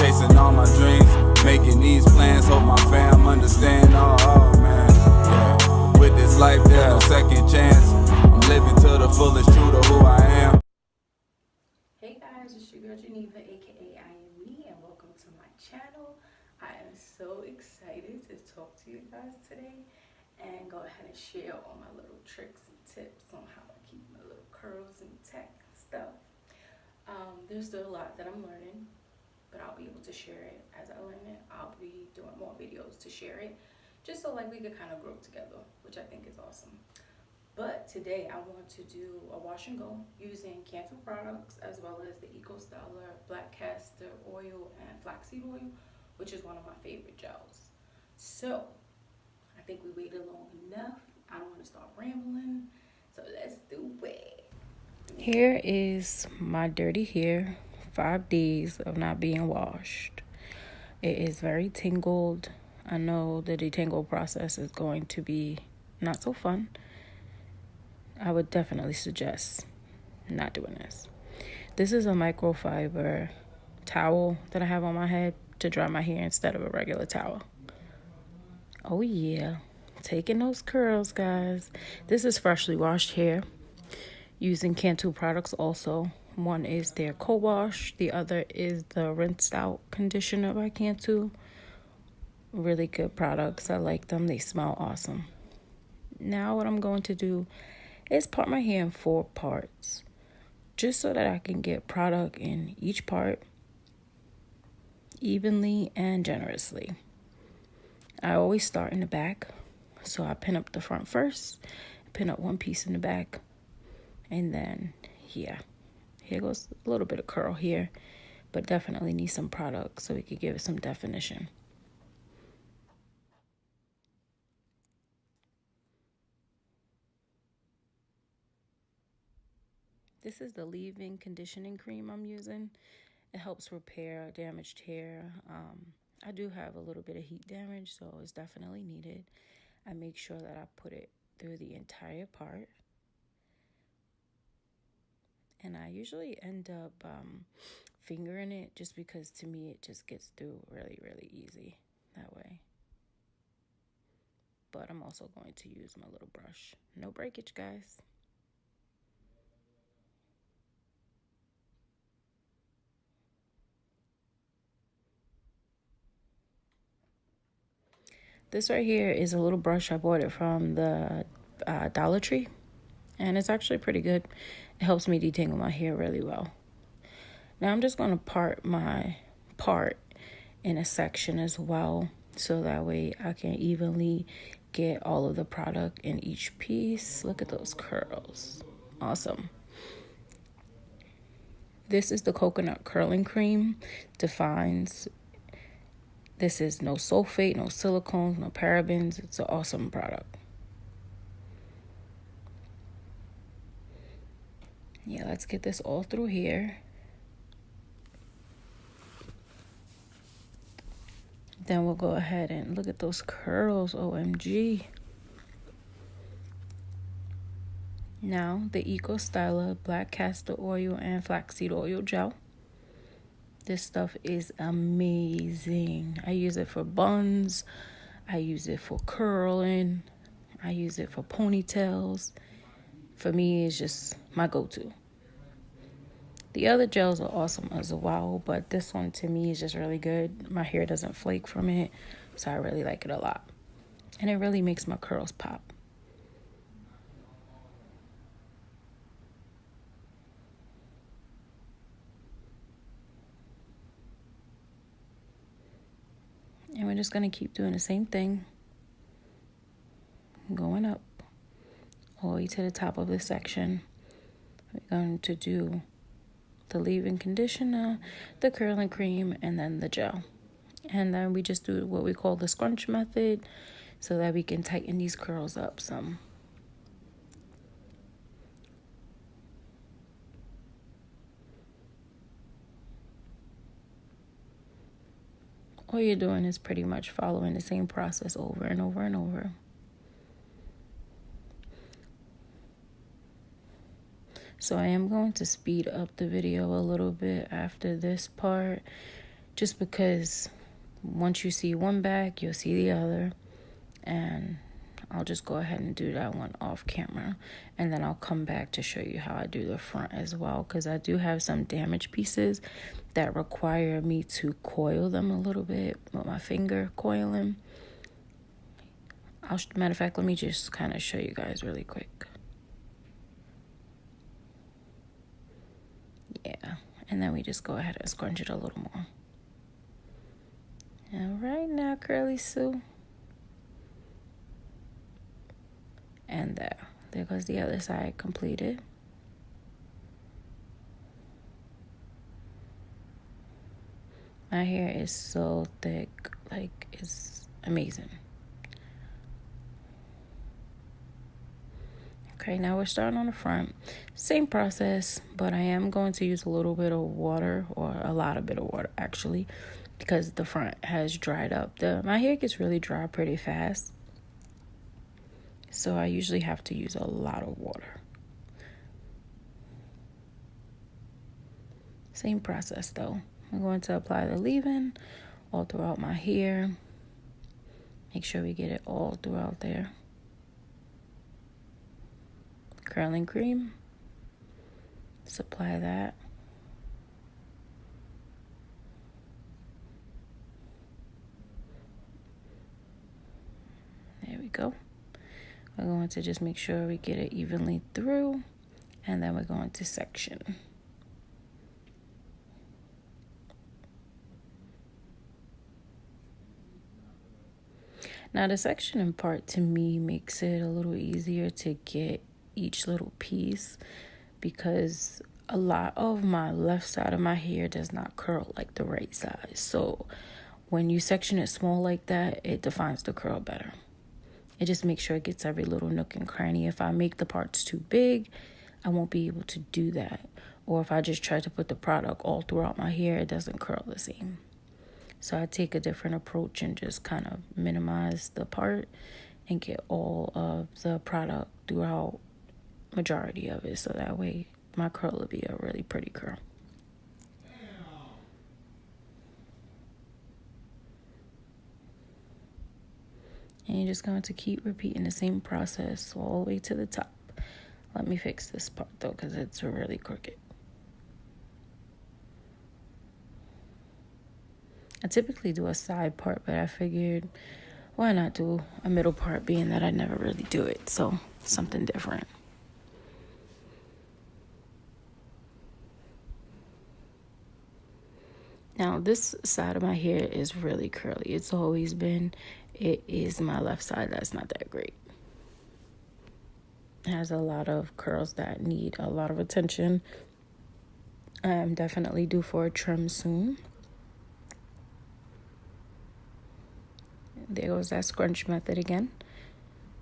chasing all my dreams, making these plans, hope my fam understand. Oh man, yeah. With this life, there's no second chance. I'm living to the fullest, true to who I am. Hey guys, it's your girl Geneva, aka I Am Me, and welcome to my channel. I am so excited to talk to you guys today and go ahead and share all my little tricks and tips on how I keep my little curls intact and stuff. There's still a lot that I'm learning, but I'll be able to share it as I learn it. I'll be doing more videos to share it, just so like we could kind of grow together, which I think is awesome. But today I want to do a wash and go using Cantu products as well as the Eco Styler black castor oil and flaxseed oil, which is one of my favorite gels. So I think we waited long enough. I don't want to start rambling, so let's do it. Here is my dirty hair, 5 days of not being washed. It is very tangled. I know the detangle process is going to be not so fun. I would definitely suggest not doing this. This is a microfiber towel that I have on my head to dry my hair instead of a regular towel. Oh yeah, taking those curls, guys. This is freshly washed hair using Cantu products also. One is their co-wash, the other is the rinsed out conditioner by Cantu. Really good products. I like them. They smell awesome. Now what I'm going to do is part my hair in 4 parts, just so that I can get product in each part evenly and generously. I always start in the back, so I pin up the front first, pin up one piece in the back, and then here goes a little bit of curl here, but definitely need some product so we could give it some definition. This is the leave-in conditioning cream I'm using. It helps repair damaged hair. I do have a little bit of heat damage, so it's definitely needed. I make sure that I put it through the entire part. And I usually end up fingering it just because to me it just gets through really, really easy that way. But I'm also going to use my little brush. No breakage, guys. This right here is a little brush. I bought it from the Dollar Tree, and it's actually pretty good. It helps me detangle my hair really well. Now I'm just going to part my part in a section as well, so that way I can evenly get all of the product in each piece. Look at those curls. Awesome. This is the coconut curling cream. Defines. This is no sulfate, no silicones, no parabens. It's an awesome product. Yeah, let's get this all through here. Then we'll go ahead and look at those curls. OMG. Now, the Eco Styler black castor oil and flaxseed oil gel. This stuff is amazing. I use it for buns. I use it for curling. I use it for ponytails. For me, it's just my go-to. The other gels are awesome as well, but this one to me is just really good. My hair doesn't flake from it, so I really like it a lot. And it really makes my curls pop. And we're just going to keep doing the same thing. Going up all the way to the top of this section. We're going to do the leave-in conditioner, the curling cream, and then the gel. And then we just do what we call the scrunch method so that we can tighten these curls up some. All you're doing is pretty much following the same process over and over and over. So I am going to speed up the video a little bit after this part, just because once you see one back, you'll see the other. And I'll just go ahead and do that one off camera, and then I'll come back to show you how I do the front as well, because I do have some damaged pieces that require me to coil them a little bit with my finger coiling. Matter of fact, let me just kind of show you guys really quick. Yeah, and then we just go ahead and scrunch it a little more. All right, now Curly Sue. And there goes the other side completed. My hair is so thick, like it's amazing. Okay, now we're starting on the front. Same process, but I am going to use a little bit of water, or a lot of bit of water actually, because the front has dried up. My hair gets really dry pretty fast, so I usually have to use a lot of water. Same process though. I'm going to apply the leave-in all throughout my hair. Make sure we get it all throughout there. Curling cream. Just apply that. There we go. We're going to just make sure we get it evenly through, and then we're going to section. Now the sectioning part to me makes it a little easier to get each little piece, because a lot of my left side of my hair does not curl like the right side. So when you section it small like that, it defines the curl better. It just makes sure it gets every little nook and cranny. If I make the parts too big, I won't be able to do that. Or if I just try to put the product all throughout my hair, it doesn't curl the same. So I take a different approach and just kind of minimize the part and get all of the product throughout majority of it. So that way my curl will be a really pretty curl. And you're just going to keep repeating the same process all the way to the top. Let me fix this part though, because it's really crooked. I typically do a side part, but I figured why not do a middle part, being that I never really do it. So something different. Now this side of my hair is really curly. It's always been. It is my left side that's not that great. It has a lot of curls that need a lot of attention. I am definitely due for a trim soon. There goes that scrunch method again,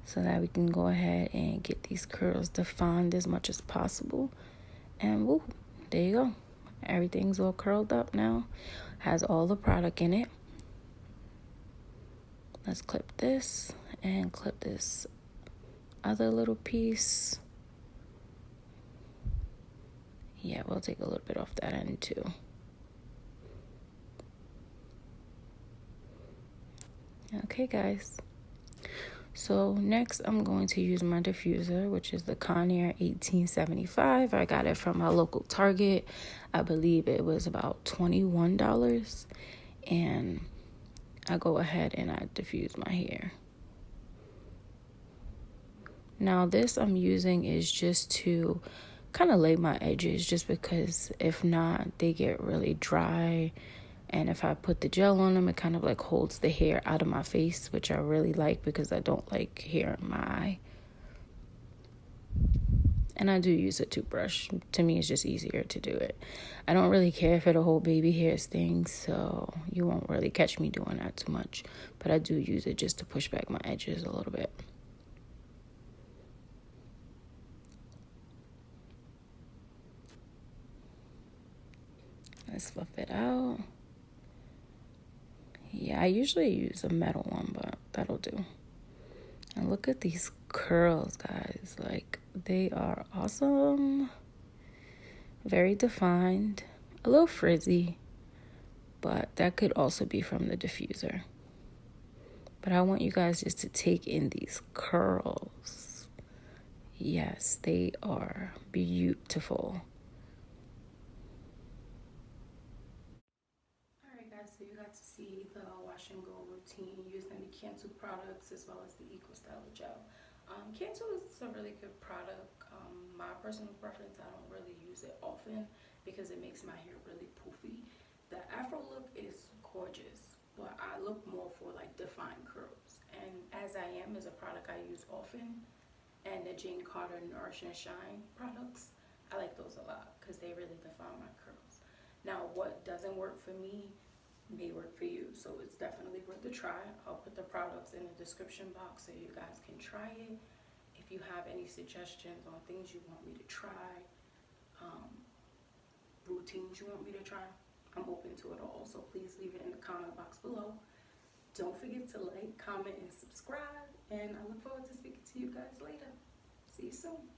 so that we can go ahead and get these curls defined as much as possible. And woo, there you go. Everything's all curled up now. Has all the product in it. Let's clip this and clip this other little piece. Yeah, we'll take a little bit off that end too. Okay, guys. So next I'm going to use my diffuser, which is the Conair 1875. I got it from my local Target. I believe it was about $21. And I go ahead and I diffuse my hair. Now this I'm using is just to kind of lay my edges, just because if not, they get really dry. And if I put the gel on them, it kind of like holds the hair out of my face, which I really like because I don't like hair in my eye. And I do use a toothbrush. To me, it's just easier to do it. I don't really care for the whole baby hairs thing, so you won't really catch me doing that too much. But I do use it just to push back my edges a little bit. Let's fluff it out. Yeah, I usually use a metal one, but that'll do. And look at these curls, guys. Like, they are awesome. Very defined. A little frizzy. but that could also be from the diffuser. But I want you guys just to take in these curls. Yes, they are beautiful. Alright guys, so you got to see the wash and go routine using the Cantu products as well as the Eco Styler gel. Cantu is a really good product. My personal preference, I don't really use it often because it makes my hair really poofy. The afro look is gorgeous, but I look more for like defined curls. And As I Am is a product I use often, and the Jane Carter Nourish and Shine products, I like those a lot because they really define my curls. Now, what doesn't work for me may work for you, so it's definitely worth a try. I'll put the products in the description box so you guys can try it. If you have any suggestions on things you want me to try, routines you want me to try, I'm open to it all, so please leave it in the comment box below. Don't forget to like, comment, and subscribe, and I look forward to speaking to you guys later. See you soon.